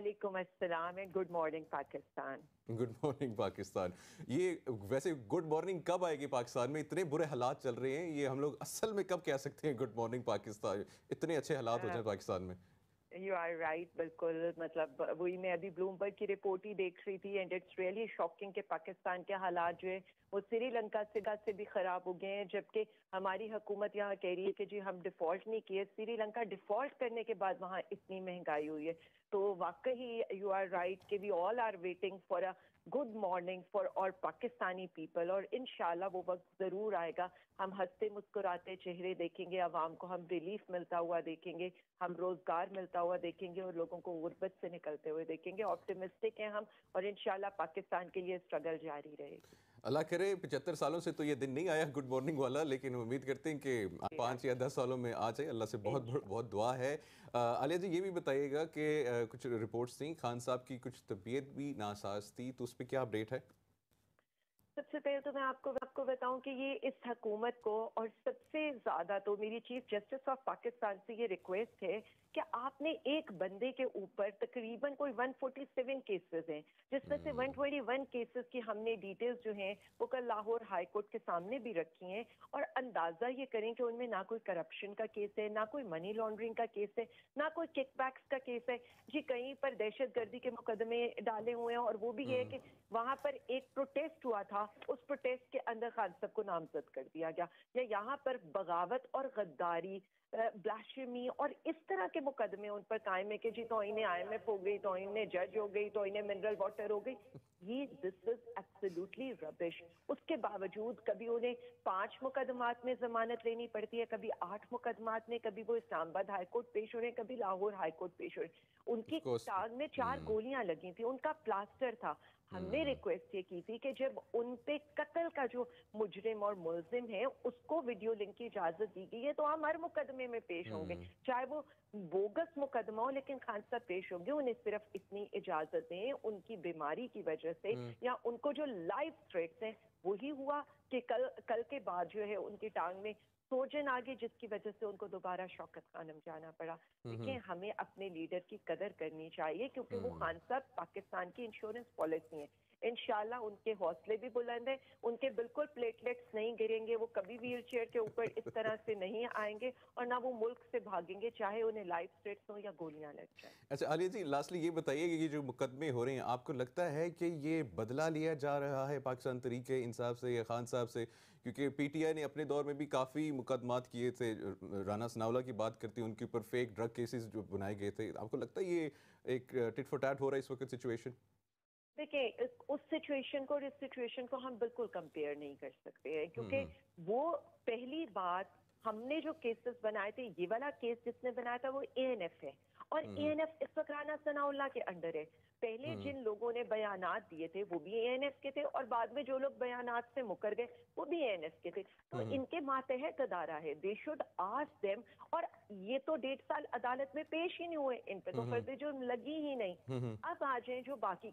वालेकुम अस्सलाम and good morning Pakistan. Good morning Pakistan. ये वैसे गुड मॉर्निंग कब आएगी पाकिस्तान में? इतने बुरे हालात चल रहे हैं, ये हम लोग असल में कब कह सकते हैं गुड मॉर्निंग पाकिस्तान? इतने अच्छे हालात हो जाए पाकिस्तान में। यू आर राइट, बिल्कुल। मतलब वही मैं अभी ब्लूमबर्ग की रिपोर्ट ही देख रही थी एंड इट्स रियली शॉकिंग कि पाकिस्तान के हालात जो है वो श्रीलंका से भी खराब हो गए हैं, जबकि हमारी हुकूमत यहाँ कह रही है कि जी हम डिफॉल्ट नहीं किए। श्रीलंका डिफॉल्ट करने के बाद वहाँ इतनी महंगाई हुई है। तो वाकई यू आर राइट कि we all are waiting for a good morning for और पाकिस्तानी पीपल, और इंशाल्लाह वो वक्त ज़रूर आएगा। हम हंसते मुस्कुराते चेहरे देखेंगे, आवाम को हम रिलीफ मिलता हुआ देखेंगे, हम रोजगार मिलता हुआ देखेंगे और लोगों को गुर्बत से निकलते हुए देखेंगे। ऑप्टिमिस्टिक हैं हम, और इंशाल्लाह पाकिस्तान के लिए स्ट्रगल जारी रहेगी। अल्लाह करे 75 सालों से तो ये दिन नहीं आया गुड मॉर्निंग वाला, लेकिन उम्मीद करते हैं कि 5 या 10 सालों में आ जाए। अल्लाह से बहुत बहुत दुआ है। आलिया जी, ये भी बताइएगा कि कुछ रिपोर्ट्स थी खान साहब की कुछ तबीयत भी नासाज थी, तो उस पर क्या अपडेट है? सबसे पहले तो मैं आपको बताऊं कि ये इस हुकूमत को, और सबसे ज्यादा तो मेरी चीफ जस्टिस ऑफ पाकिस्तान से ये रिक्वेस्ट है कि आपने एक बंदे के ऊपर तकरीबन कोई 147 केसेस हैं, जिसमें से 121 केसेस की हमने डिटेल्स जो हैं वो कल लाहौर हाई कोर्ट के सामने भी रखी हैं। और अंदाजा ये करें कि उनमें ना कोई करप्शन का केस है, ना कोई मनी लॉन्ड्रिंग का केस है, ना कोई किकबैक्स का केस है जी। कहीं पर दहशतगर्दी के मुकदमे डाले हुए हैं, और वो भी ये है कि वहां पर एक प्रोटेस्ट हुआ था, उस प्रोटेस्ट के अंदर खान साहब को नामजद कर दिया गया। या यहाँ पर बगावत और गद्दारी, ब्लास्फेमी और इस तरह के मुकदमे उन पर कायम है कि जी तो इन्हें IMF हो गई, तो इन्हें जज हो गई, तो इन्हें मिनरल वाटर हो गई। ये दिस इज एब्सोल्युटली रबिश। उसके बावजूद कभी उन्हें 5 मुकदमात में जमानत लेनी पड़ती है, कभी 8 मुकदमात में, कभी वो इस्लामाबाद हाई कोर्ट पेश हो रहे हैं, कभी लाहौर हाई कोर्ट पेश हो रहे हैं। उनकी टांग में 4 गोलियां लगी थी, उनका प्लास्टर था। हमने रिक्वेस्ट ये की थी कि जब उन पे कत्ल का जो मुजरिम और मुलजिम है उसको वीडियो लिंक की इजाजत दी गई है, तो हम हर मुकदमे में पेश होंगे, चाहे वो बोगस मुकदमा हो, लेकिन खान साहब पेश होंगे। उन्हें सिर्फ इतनी इजाजत दें, उनकी बीमारी की वजह से या उनको जो लाइफ थ्रेट्स हैं वही हुआ कि कल के बाद जो है उनकी टांग में सोजन आ गई, जिसकी वजह से उनको दोबारा शौकत खानम जाना पड़ा। देखिए, हमें अपने लीडर की कदर करनी चाहिए, क्योंकि वो खान साहब पाकिस्तान की इंश्योरेंस पॉलिसी है। इंशाल्लाह उनके हौसले भी बुलंद हैं, उनके बिल्कुल प्लेटलेट्स नहीं गिरेंगे, वो कभी व्हील चेयर के ऊपर इस तरह से नहीं आएंगे, और ना वो मुल्क से भागेंगे, चाहे उन्हें लाइफ थ्रेट्स हो या गोलियां लग जाए। अच्छा आलिया जी, लास्टली ये बताइए कि ये जो मुकदमे हो रहे हैं, आपको लगता है कि ये बदला लिया जा रहा है पाकिस्तान तरीके इंसाफ से या खान साहब से? क्योंकि PTI ने अपने दौर में भी काफ़ी मुकदमात किए थे। राना सनाउल्लाह की बात करती हैं, उनके ऊपर फेक ड्रग केसेस जो बनाए गए थे। आपको लगता है ये एक टिट फॉर टैट हो रहा है इस वक्त सिचुएशन? देखिए, उस सिचुएशन को और इस सिचुएशन को हम बिल्कुल कंपेयर नहीं कर सकते हैं, क्योंकि वो पहली बात, हमने जो केसेस बनाए थे, ये वाला केस जिसने बनाया था वो ANF है, और ANF इस वक्त राना सनाउल्लाह के अंडर है। पहले जिन लोगों ने बयानात दिए थे वो भी ANF के थे, और बाद में जो लोग बयानात से मुकर गए वो भी ANF के थे। तो इनके मातहत अदारा है, दे शुड आस्क देम। और ये तो 1.5 साल अदालत में पेश ही नहीं हुए, इन पे तो फर्द जुर्म लगी ही नहीं। अब आ जाए जो बाकी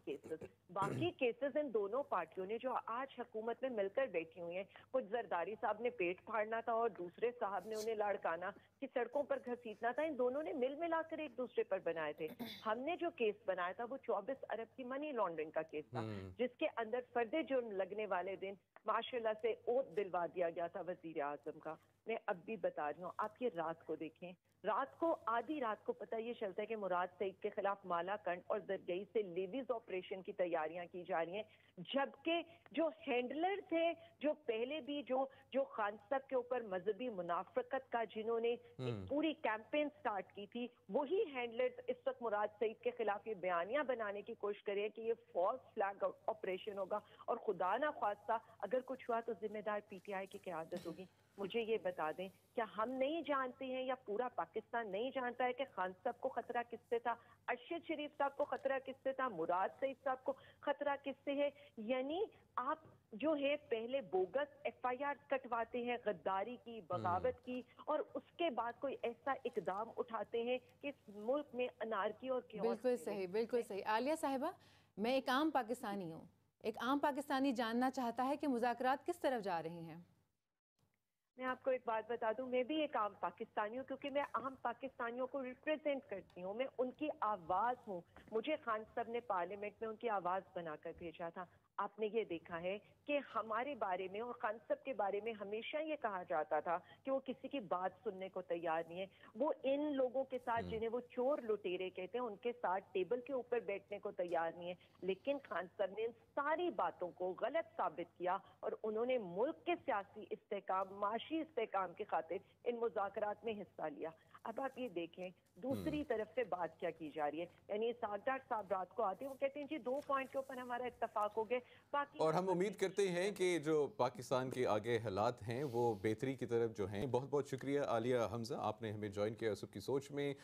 केसेस इन दोनों पार्टियों ने जो आज हुकूमत में मिलकर बैठी हुई हैं, कुछ जरदारी साहब ने पेट फाड़ना था और दूसरे साहब ने उन्हें लड़काना कि सड़कों पर घसीटना था, इन दोनों ने मिल मिलाकर एक दूसरे पर बनाए थे। हमने जो केस बनाया था वो 24 अरब की मनी लॉन्ड्रिंग का केस था, जिसके अंदर फर्द जुर्म लगने वाले दिन माशाल्लाह से ओथ दिलवा दिया गया था वजीर आजम का। मैं अब भी बता रही हूँ, आप ये रात को देखें, रात को आधी रात को पता ये चलता है कि मुराद सईद के खिलाफ मालाकंड और जरगई से लेवीज ऑपरेशन की तैयारियां की जा रही हैं, जबकि जो हैंडलर थे, जो पहले भी जो खान साहब के ऊपर मजहबी मुनाफिकत का जिन्होंने एक पूरी कैंपेन स्टार्ट की थी, वही हैंडलर्स इस वक्त मुराद सईद के खिलाफ ये बयानियां बनाने की कोशिश करें कि ये फॉल्स फ्लैग ऑपरेशन होगा, और खुदा ना ख्वास्ता अगर कुछ हुआ तो जिम्मेदार PTI की क़यादत होगी। मुझे ये बता दें, क्या हम नहीं जानते हैं या पूरा पाकिस्तान नहीं जानता है कि खान साहब को खतरा किससे था, अरशद शरीफ साहब को खतरा किससे था, मुराद सईद साहब को खतरा किससे है? यानी आप जो है पहले बोगस FIR कटवाते हैं गद्दारी की, बगावत की, और उसके बाद कोई ऐसा इकदाम उठाते हैं कि इस मुल्क में अनारकी और chaos। बिल्कुल सही, बिल्कुल सही। आलिया साहिबा, मैं एक आम पाकिस्तानी हूँ, एक आम पाकिस्तानी जानना चाहता है कि मुज़ाकरात किस तरफ जा रही हैं? मैं आपको एक बात बता दूं, मैं भी एक आम पाकिस्तानी हूँ, क्योंकि मैं आम पाकिस्तानियों को रिप्रेजेंट करती हूँ, मैं उनकी आवाज हूँ। मुझे खान साहब ने पार्लियामेंट में उनकी आवाज बनाकर भेजा था। आपने ये देखा है कि हमारे बारे में और खान साहब के बारे में हमेशा ये कहा जाता था कि वो किसी की बात सुनने को तैयार नहीं है। वो इन लोगों के साथ जिन्हें वो चोर लुटेरे कहते हैं, उनके साथ टेबल के ऊपर बैठने को तैयार नहीं है। लेकिन खान साहब ने इन सारी बातों को गलत साबित किया और उन्होंने मुल्क के सियासी इस्तेहकाम, माशी इस्तेहकाम की खातिर इन मुज़ाकरात में हिस्सा लिया। अब आप ये देखें दूसरी तरफ से बात क्या की जा रही है, यानी सागदार साहब रात को आते हैं, वो कहते हैं जी 2 पॉइंट के ऊपर हमारा इत्तफाक हो गया, बाकी और हम उम्मीद करते हैं कि जो पाकिस्तान के आगे हालात हैं वो बेहतरी की तरफ जो हैं। बहुत बहुत शुक्रिया आलिया हमजा, आपने हमें ज्वाइन किया सुबह की सोच में।